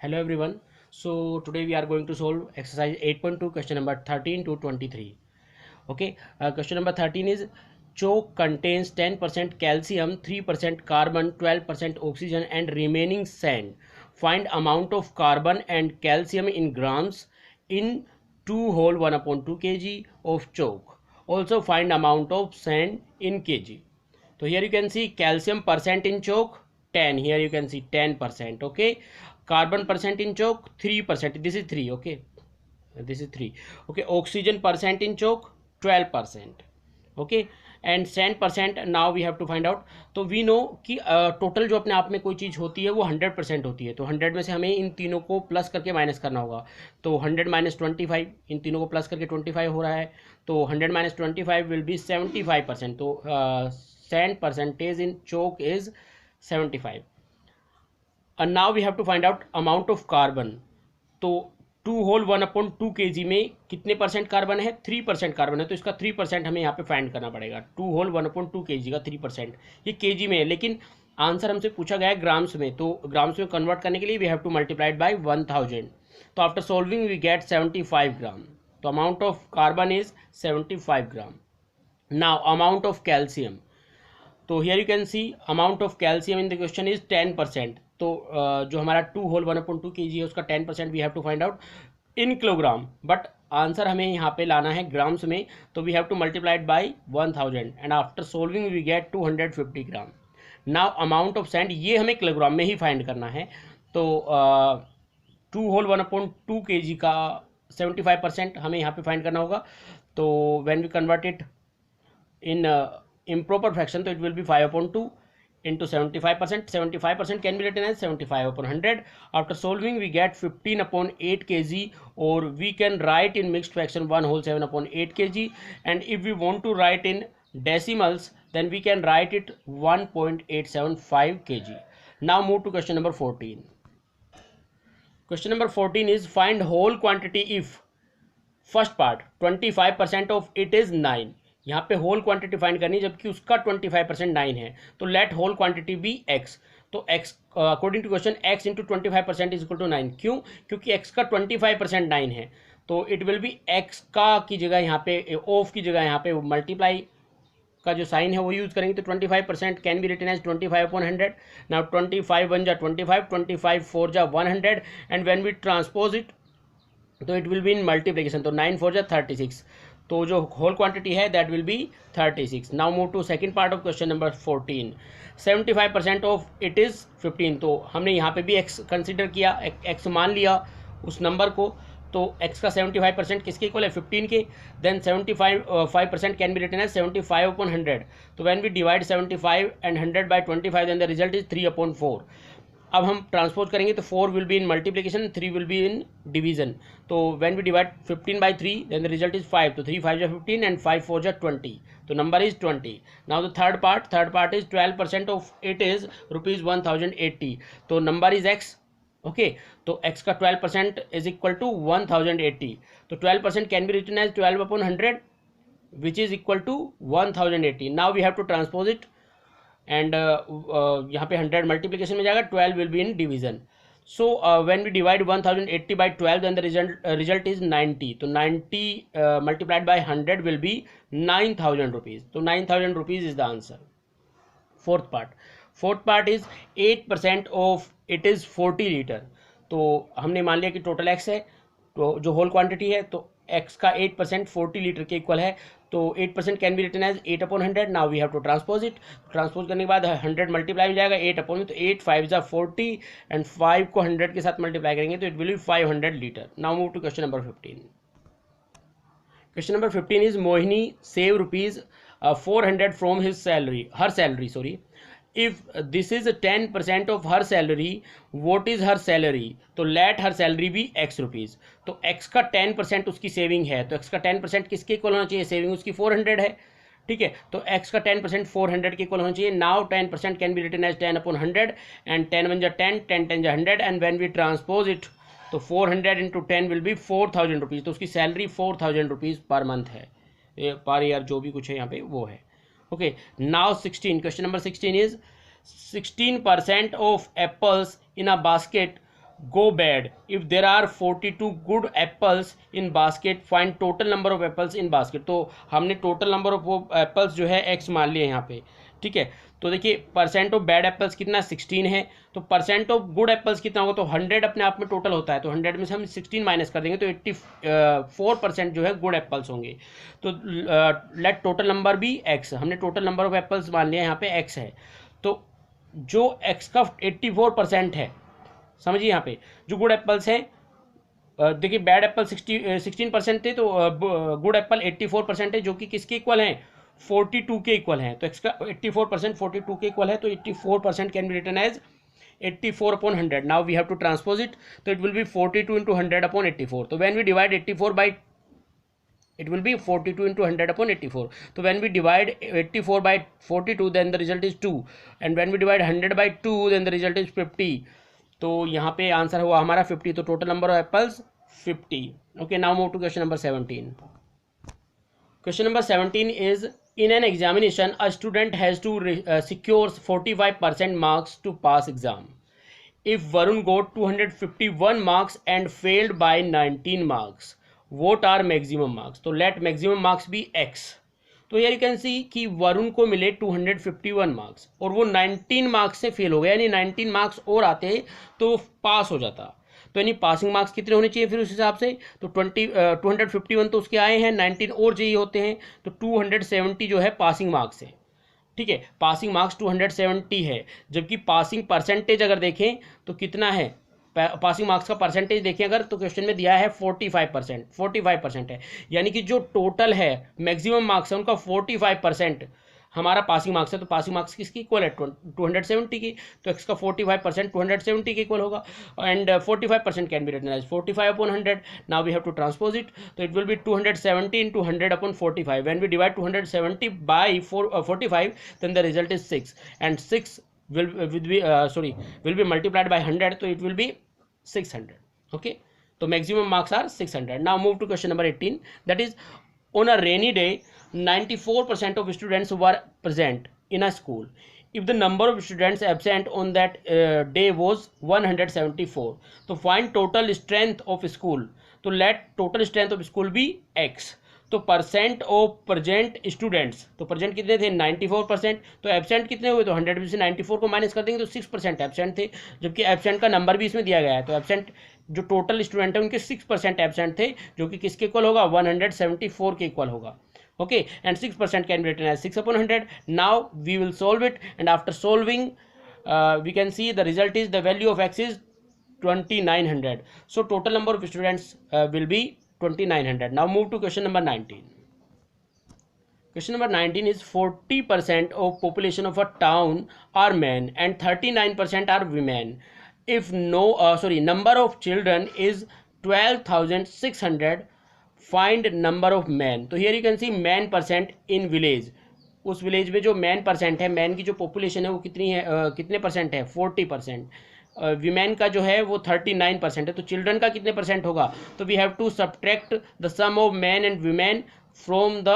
Hello everyone. So today we are going to solve exercise 8.2 question number 13 to 23. Okay, question number 13 is chalk contains 10% calcium, 3% carbon, 12% oxygen and remaining sand. Find amount of carbon and calcium in grams in 2 whole 1/2 kg of chalk. Also find amount of sand in kg. So here you can see calcium percent in chalk 10. Here you can see 10%. Okay. Carbon percent in chalk 3%. This is 3. Okay. This is 3. Okay. Oxygen percent in chalk 12%. Okay. And sand percent now we have to find out. तो we know कि total जो अपने आप में कोई चीज़ होती है वो 100% होती है. तो 100 में से हमें इन तीनों को प्लस करके माइनस करना होगा. तो 100 माइनस 25, इन तीनों को प्लस करके 25 हो रहा है. तो 100 माइनस 25 विल बी 75%. तो sand percentage in chalk is 75. And now we have to find out amount of carbon. तो 2 whole 1/2 kg में कितने परसेंट कार्बन है? 3% कार्बन है. तो इसका 3% हमें यहाँ पे फाइंड करना पड़ेगा. 2 whole 1/2 kg का 3%, ये kg में है, लेकिन आंसर हमसे पूछा गया है ग्राम्स में. तो ग्राम्स में कन्वर्ट करने के लिए we have to multiplied by 1000. तो after solving we get 75 gram. तो amount of carbon is 75 gram. Now amount of calcium. तो here you can see amount of calcium in the question is 10%. तो जो हमारा 2 whole 1/2 kg है उसका 10% we have to find out in kilogram. But answer हमें यहाँ पे लाना है ग्राम्स में. तो we have to multiplied by 1000 and after solving we get 250 gram. Now amount of sand, ये हमें किलोग्राम में ही फाइंड करना है. तो 2 whole 1/2 kg का 75% हमें यहाँ पे फाइंड करना होगा. तो when we convert it in improper fraction, so it will be 5/2 into 75%. 75% can be written as 75/100. After solving we get 15/8 kg, or we can write in mixed fraction 1 whole 7/8 kg. And if we want to write in decimals, then we can write it 1.875 kg. Now move to question number 14. Question number 14 is find whole quantity if first part 25% of it is 9. यहाँ पे whole quantity find करनी है, जबकि उसका 25% 9 है. तो let whole quantity be x. तो x according to question x into 25% is equal to 9. क्यों? क्योंकि x का 25% 9 है. तो इट विल बी x का की जगह यहाँ पे ऑफ की जगह यहाँ पे मल्टीप्लाई का जो साइन है वो यूज़ करेंगे. तो 25% can be written as 25/100. Now 25 1 जा 25, 25 4 जा 100 and when we transpose it तो it will be in multiplication. तो 9 4 जा 36. तो जो होल क्वांटिटी है that will be 36. Now move to second part of question number 14. 75% of it is 15. तो हमने यहाँ पे भी x कंसिडर किया, x मान लिया उस नंबर को. तो x का 75% किसके इक्वल है? 15 के. Then 75% can be written as 75/100. तो when we divide 75 and 100 by 25 then the result is 3/4. अब हम ट्रांसपोज करेंगे तो 4 will be in multiplication, 3 will be in division. तो when we divide 15 by 3 then the result is 5. तो 3 5 जा 15 and 5 4 जा 20. तो number is 20. Now the third part is 12% of it is ₹1080. तो नंबर इज x. ओके. तो x का 12% is equal to 1080. तो 12% can be written as 12/100 which is equal to 1080. Now we have to transpose it and यहाँ पे 100 multiplication में जाएगा, 12 will be in division. So when we divide 1080 by 12 then the result is 90. तो 90 multiplied by 100 will be 9000 rupees. तो 9000 rupees is the answer. Fourth part is 8% of it is 40 litre. तो हमने मान लिया कि टोटल x है, तो जो होल क्वांटिटी है, तो x का 8% 40 लीटर के इक्वल है. तो 8% can be written as 8/100. Now we have to transpose it. Transpose करने के बाद 100 मल्टीप्लाई हो जाएगा 8/, तो 8 5 जा 40 एंड 5 को 100 के साथ मल्टीप्लाई करेंगे तो it will be 500 litre. Now move to question number 15. Question number 15 is Mohini save ₹400 from his salary, her salary sorry. If this is 10% of her salary, what is her salary? तो let her salary be x rupees. तो x का 10% उसकी saving है. तो x का 10% किसके equal होना चाहिए? सेविंग उसकी 400 है. ठीक है. तो x का 10% 400 के इक्वल होना चाहिए. Now 10% can be written as 10/100 and 10 1 जा 10, 10 10 जा 100 and when we transpose it तो 400 इंटू 10 विल बी 4000 रुपीज़. तो उसकी सैलरी 4000 रुपीज़ पर मंथ है, पर ईयर जो भी कुछ है यहाँ पे वो है. Okay, now 16. Question number 16 is 16% of apples in a basket go bad. If there are 42 good apples in basket, find total number of apples in basket. तो हमने टोटल नंबर ऑफ एप्पल्स जो है x मान लिया यहाँ पे, ठीक है। तो देखिए परसेंट ऑफ बैड एप्पल्स कितना 16 है, तो परसेंट ऑफ गुड एप्पल्स कितना होगा, तो 100 अपने आप में टोटल होता है, तो 100 में से हम 16 माइनस कर देंगे तो 84% जो है गुड एप्पल्स होंगे। तो लेट टोटल नंबर भी x, हमने टोटल नंबर ऑफ एप्पल्स मान लिया यहाँ पे x है, तो जो x का 84% है, समझिए यहाँ पे जो गुड एप्पल्स हैं, देखिए बैड एप्पल 16% थे, तो गुड एप्पल 84% है, जो कि किसके इक्वल हैं, 42 के इक्वल हैं। तो एक्स का 84% 42 के इक्वल है, तो 84% can be written as 84 upon 100. Now we have to transpose it, तो it will be 42 into 100 upon 84. तो when we divide 84 by, it will be 42 into 100 upon 84. So when we divide 84 by 42, then the result is 2, and when we divide 100 by 2, then the result is 50. तो यहाँ पे answer हुआ हमारा 50, तो total number of apples 50. Okay, now move to question number 17. Question number 17 is in an examination a student has to secure 45% marks to pass exam. If Varun got 251 marks and failed by 19 marks, what are maximum marks? तो let maximum marks be x. तो यार you can see कि वरुण को मिले 251 marks और वो 19 marks से fail हो गया, यानी 19 मार्क्स और आते तो पास हो जाता। तो यानी पासिंग मार्क्स कितने होने चाहिए फिर उस हिसाब से, तो 251 तो उसके आए हैं, 19 और चाहिए होते हैं, तो 270 जो है पासिंग मार्क्स है, ठीक है। पासिंग मार्क्स 270 है, जबकि पासिंग परसेंटेज अगर देखें तो कितना है, पासिंग मार्क्स का परसेंटेज देखें अगर, तो क्वेश्चन में दिया है 45% है, यानी कि जो टोटल है मैक्सिमम मार्क्स है उनका 45% हमारा पासिंग मार्क्स है। तो पासिंग मार्क्स किसकी इक्वल है, 270 की, तो एक्स का 45% 270 के इक्वल होगा, and 45% can be written as 45 upon 100. Now we have to transpose it, तो it will be 270 into 100 upon 45. When we divide 270 by 45, then the result is 6, and 6 will be multiplied by 100, so it will be 600. Okay, so maximum marks are 600. Now move to question number 18, that is on a rainy day 94% of students were present in a school. If the number of students absent on that day was 174, so find total strength of school. So let total strength of school be x. तो percent of present students, तो present कितने थे 94%, तो absent कितने हुए, तो 100 में से 94 को माइनस कर देंगे तो 6% एब्सेंट थे, जबकि एब्सेंट का नंबर भी इसमें दिया गया है। तो एब्सेंट जो टोटल स्टूडेंट है उनके 6% एब्सेंट थे, जो कि किसके इक्वल होगा, 174 के इक्वल होगा। Okay, and 6% can be written as 6 upon 100. Now we will solve it, and after solving we can see the result is the value of x is 2900. So total number of students will be 2900. Now move to question number 19. Question number 19 is 40% of population of a town are men and 39% are women. If number of children is 12,600, find number of men. तो here you can see man percent in village. उस village में जो man percent है, man की जो population है वो कितनी है, कितने परसेंट है, 40%. वीमेन का जो है वो 39% है, तो चिल्ड्रन का कितने परसेंट होगा, तो we have to subtract the sum of man and women from the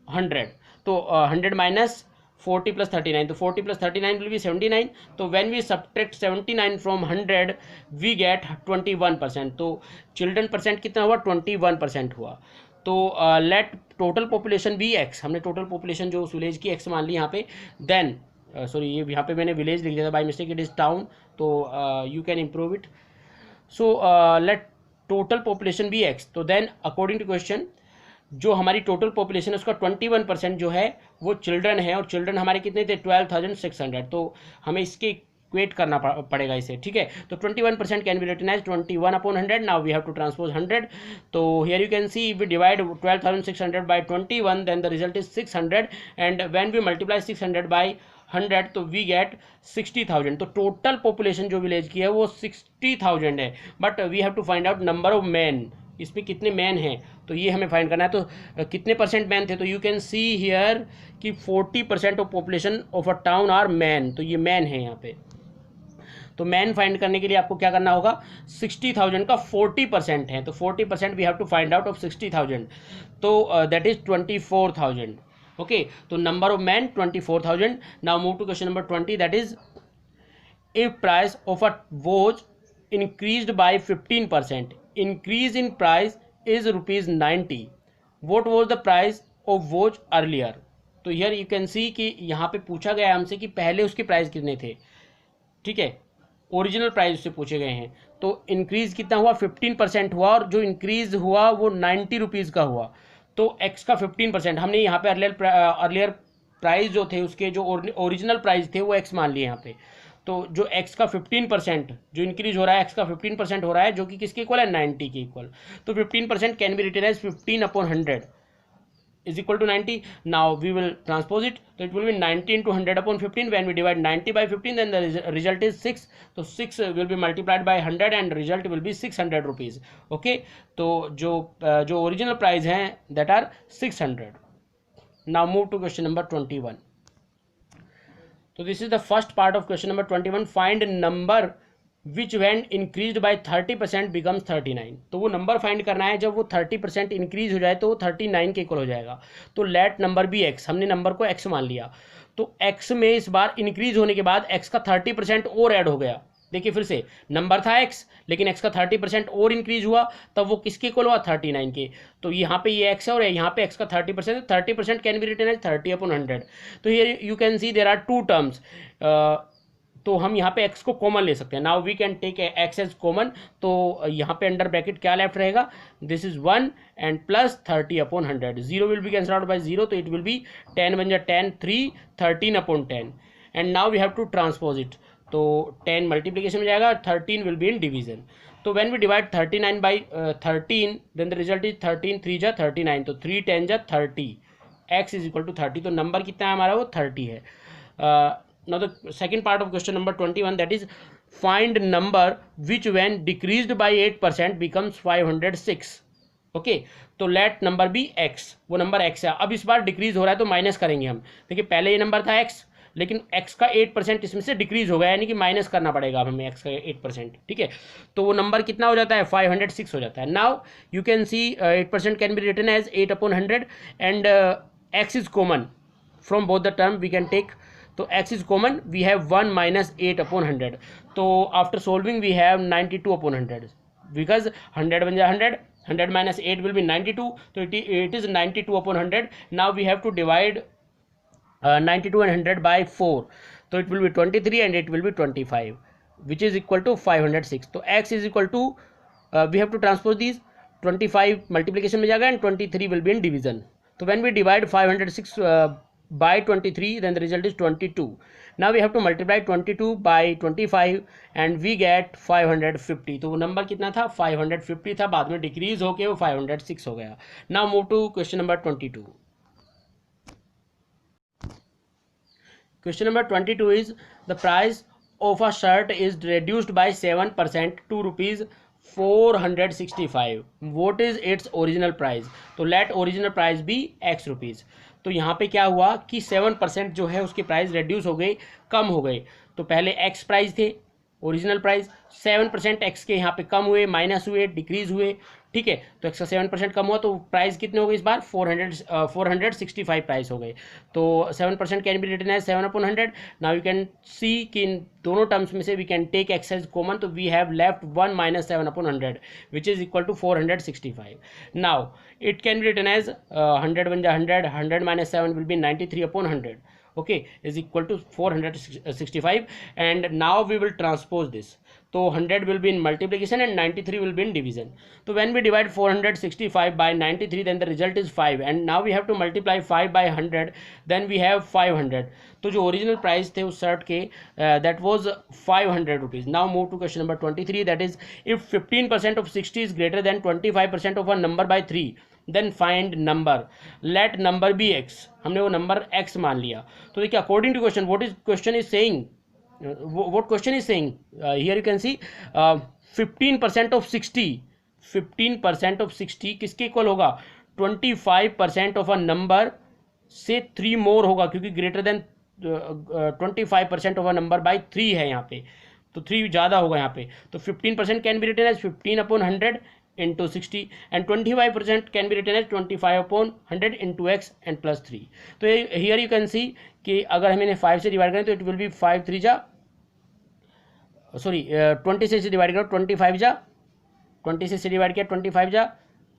100. तो 100 माइनस 40 प्लस 39, तो 40 प्लस 39 विल बी 79. तो when we subtract 79 from 100 we get 21%. तो चिल्ड्रन परसेंट कितना हुआ, 21% हुआ. तो let total population be x, हमने टोटल पॉपुलेशन जो उस विलेज की एक्स मान ली यहाँ पे. देन सॉरी ये यहाँ पे मैंने विलेज लिख दिया था by mistake, it is town, तो you can improve it. So let total population be X. तो देन अकॉर्डिंग टू क्वेश्चन जो हमारी टोटल पॉपुलेशन है उसका 21% जो है वो चिल्ड्रन है, और चिल्ड्रन हमारे कितने थे 12,600. तो हमें इसके इक्वेट करना पड़ेगा इसे, ठीक है. तो 21% can be written as 21 upon 100. Now we have to transpose 100. तो here you can see we divide 12,600 by 21, then the result is 600, and when we multiply 600 by 100 तो वी गेट 60,000. तो टोटल पॉपुलेशन जो विलेज की है वो 60,000 है, but we have to find out number of man, इसमें कितने मैन हैं, तो ये हमें फाइंड करना है. तो कितने परसेंट मैन थे, तो यू कैन सी हियर कि 40% of population of a town are man, तो ये मैन है यहाँ पे. तो मैन फाइंड करने के लिए आपको क्या करना होगा, 60,000 का 40% है, तो 40% we have to find out of 60,000, तो दैट इज 24,000. ओके, तो number of man 24,000. Now move to question number 20, that is if price of a watch increased by 15%. Increase in price is rupees 90. What was the price of watch earlier? तो here you can see कि यहाँ पे पूछा गया हमसे कि पहले उसके प्राइस कितने थे, ठीक है, ओरिजिनल प्राइस उससे पूछे गए हैं। तो इंक्रीज कितना हुआ, 15% हुआ, और जो इंक्रीज हुआ वो 90 रुपीज़ का हुआ। तो एक्स का 15%, हमने यहाँ पे अर्लियर प्राइस जो थे उसके जो ओरिजिनल प्राइस थे वो एक्स मान लिए यहाँ पे। तो जो x का 15% जो इंक्रीज हो रहा है, x का 15% हो रहा है, जो कि किसके इक्वल है, 90 के इक्वल। तो 15% can be written as 15/100 is equal to 90. Now we will transpose it. So it will be 90 into 100/15. When we divide 90 by 15, then the result is 6. So 6 will be multiplied by 100 and result will be 600 rupees. Okay. तो जो original price हैं that are 600. Now move to question number 21. So this is the first part of question number 21. Find number which when increased by 30% becomes 39. तो वो number find करना है जब वो 30% increase हो जाए तो वो 39 के इक्वल हो जाएगा। तो लेट नंबर बी एक्स, हमने नंबर को एक्स मान लिया। तो एक्स में इस बार इंक्रीज होने के बाद एक्स का 30% और ऐड हो गया। देखिए फिर से नंबर था एक्स, लेकिन एक्स का 30% और इंक्रीज हुआ, तब वो किसके इक्वल हुआ, 39 के। तो यहाँ पे ये एक्स है और यहाँ पे एक्स का 30%, 30% कैन बी रिटन एज 30/100। तो here you can see there are two terms. तो हम यहाँ पे x को कॉमन ले सकते हैं। Now we can take x as common. तो यहाँ पे अंडर ब्रैकेट क्या लेफ्ट रहेगा, this is 1 and plus 30/100। 0 will be cancel out by 0, तो इट विल बी 10 बन जा 10, 3 13/10। And now we have to transpose it. तो 10 मल्टीप्लीकेशन में जाएगा, 13 विल बी इन डिवीजन। तो when we divide 39 by 13 then the result is 13 3 जा 39, तो 3 10 जा 30, x इज इक्वल टू 30। तो नंबर कितना है हमारा, वो 30 है। Now the second part of question number 21, that is find number which when decreased by 8% becomes 506. Okay, तो लेट नंबर बी x, वो नंबर x है। अब इस बार डिक्रीज हो रहा है तो माइनस करेंगे हम। देखिए पहले ये नंबर था x, लेकिन x का 8% इसमें से डिक्रीज हो गया, यानी कि माइनस करना पड़ेगा अब हमें x का 8%, ठीक है। तो वो नंबर कितना हो जाता है, 506 हो जाता है। Now you can see 8% can be written as 8/100 and x is common from both the term, we can take. तो x is common, we have 1 minus 8/100. तो after solving we have 92/100 because 100 बन जाए 100, 100 minus 8 will be 92, तो it is 92/100. Now we have to divide 92 and 100 by 4, तो it will be 23 and it will be 25, which is equal to 506. तो x is equal to we have to transpose these, 25 multiplication में जाएगा and 23 will be in division. तो when we divide 506 by 23, then the result is 22. Now we have to multiply 22 by 25 and we get 550. तो वो number कितना था, 550 था, बाद में डिक्रीज होके वो 506 हो गया। Now move to question number 22. Question number 22 is the price of a shirt is reduced by 7% to rupees 465. What is its original price? तो let original price be x rupees. तो यहाँ पे क्या हुआ कि 7% जो है उसकी प्राइस रिड्यूस हो गई, कम हो गई। तो पहले x प्राइस थे, ओरिजिनल प्राइस 7% x के यहाँ पे कम हुए, माइनस हुए, डिक्रीज हुए, ठीक है। तो x का 7% कम हुआ तो प्राइस कितने हो गए इस बार, 465 प्राइस हो गए। तो 7% can be written as 7/100। Now you can see कि इन दोनों टर्म्स में से we can take x as common, तो we have left 1 minus 7/100 which is equal to 465। Now it can be written as 100 बन जा 100, 100 minus 7 will be 93/100, okay, is equal to 465. and now we will transpose this. तो 100 will be in multiplication and 93 will be in division. So when we divide 465 by 93, then the result is 5, and now we have to multiply 5 by 100, then we have 500. तो जो original price थे उस shirt के that was 500 rupees. Now move to question number 23, that is if 15% of 60 is greater than 25% of a number by 3, then find number. Let number be x. हमने वो number x मान लिया। तो देखिए according to question, what is question is saying, what question is saying, here you can see 15% of 60, 15% of 60 किसके equal होगा, 25% of a number से 3 मोर होगा, क्योंकि greater than 25% of a number by 3 है यहाँ पे, तो 3 ज़्यादा होगा यहाँ पे। तो 15% can be written as 15/100 into 60 and 25% can be written as 25/100 into x and plus 3. तो here you can see कि अगर हम इन्हें 5 से डिवाइड करें तो it will be 5 3 जा सॉरी 26 से डिवाइड करो, 26 से डिवाइड किया 25 जा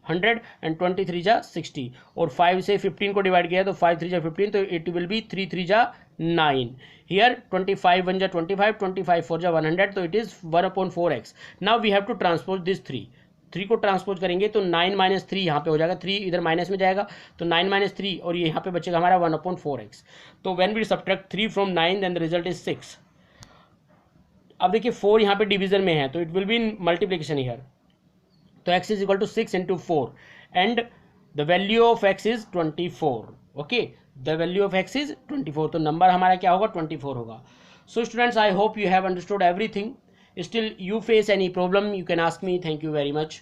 100 एंड 23 जा 60 और 5 से 15 को डिवाइड किया तो 5 3 जा 15 तो इट विल बी 3 3 जा 9 हियर 25 1 जा 25 25 4 जा 100 तो it is 1/4x। Now we have to transpose this 3 को ट्रांसपोज करेंगे तो 9 माइनस 3 यहाँ पे हो जाएगा, 3 इधर माइनस में जाएगा तो 9 माइनस 3 और ये यहाँ पे बचेगा हमारा 1/4x। तो when we subtract 3 from 9 then the result is 6। अब देखिए 4 यहाँ पे डिवीजन में है तो it will be in multiplication here, तो x is equal to 6 into 4 and the value of x is 24। Okay, the value of x is 24, तो number हमारा क्या होगा 24 होगा। So students, I hope you have understood everything. Still you face any problem you can ask me. Thank you very much.